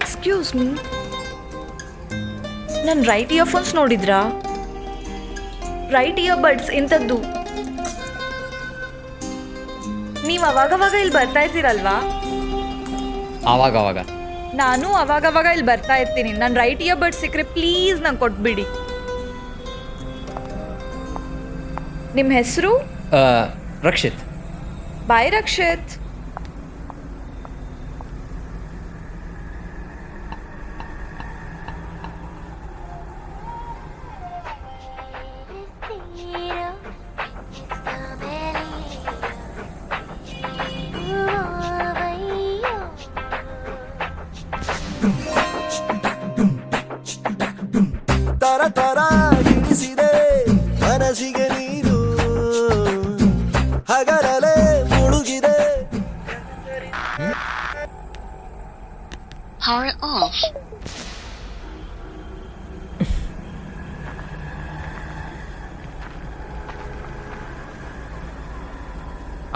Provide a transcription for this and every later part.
Excuse me, ನನ್ನ right earphones ನೋಡಿದ್ರಾ? Right earbuds ಇಂಥದ್ದು. ನೀವು ಅವಾಗವಾಗ ಇಲ್ಲಿ ಬರ್ತಾ ಇರ್ತೀರಲ್ವಾ? ಆವಾಗವಾಗ ನಾನು ಅವಾಗವಾಗ ಇಲ್ಲಿ ಬರ್ತಾ ಇರ್ತೀನಿ. ನನ್ನ ರೈಟ್ ಇಯರ್ಬಡ್ಸ್ ಸಿಕ್ಕರೆ ಪ್ಲೀಸ್ ನಂಗೆ ಕೊಟ್ಬಿಡಿ. ನಿಮ್ಮ ಹೆಸರು? ರಕ್ಷಿತ್. ಬಾಯ್ ರಕ್ಷಿತ್. ತರ ತರ ಹಿಡಿಸಿದೆ ಮನಸ್ಸಿಗೆ ನೀರು, ಹಗರಲೆ ಮುಳುಗಿದೆ. Power off.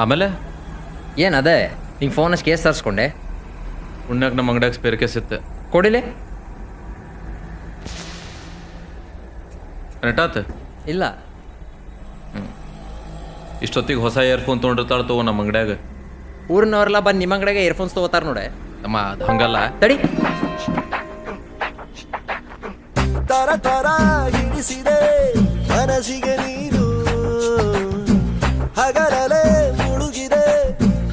ಆಮೇಲೆ ಏನದೇ ಹಿಂಗೆ ಫೋನ್ ಕೇಸ್ ತರಿಸ್ಕೊಂಡೆ? ಪುಣ್ಯಾಗ ನಮ್ಮ ಅಂಗಡಿಯಾಗ ಸ್ಪೇರ್ ಕೇಸ್ ಇತ್ತು. ಕೊಡಿಲೆ. ನೆಟಾತ್ ಇಲ್ಲ. ಇಷ್ಟೊತ್ತಿಗೆ ಹೊಸ ಇಯರ್ಫೋನ್ ತೊಗೊಂಡಿರ್ತಾಳ ತಗೋ ನಮ್ಮ ಅಂಗಡಿಯಾಗ. ಊರಿನವ್ರೆಲ್ಲ ಬಂದು ನಿಮ್ಮ ಅಂಗಡಿಯಾಗ ಇಯರ್ಫೋನ್ಸ್ ತೊಗೋತಾರೆ ನೋಡೆ. ಅಮ್ಮ ಅದು ಹಂಗಲ್ಲ. ತಡಿ. ತರ ತರ ಹಿಡಿಸಿದೆ ಮನಸ್ಸಿಗೆ ನೀರು, ಹಗರಲೆ ಮುಳುಗಿದೆ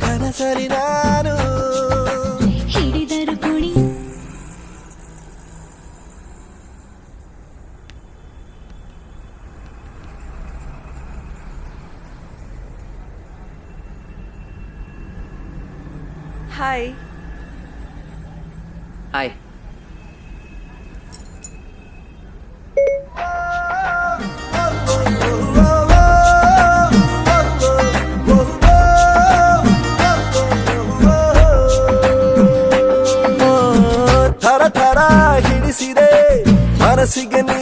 ಕನಸಲಿ ನಾನು. ಹಿಡಿದರು ಕುಣಿ ಹಾಯ್. ಹಾಯ್. ತರ ತರ ಹಿಡಿಸಿದೆ ಮನಸ್ಸಿಗೆ ನೀರು.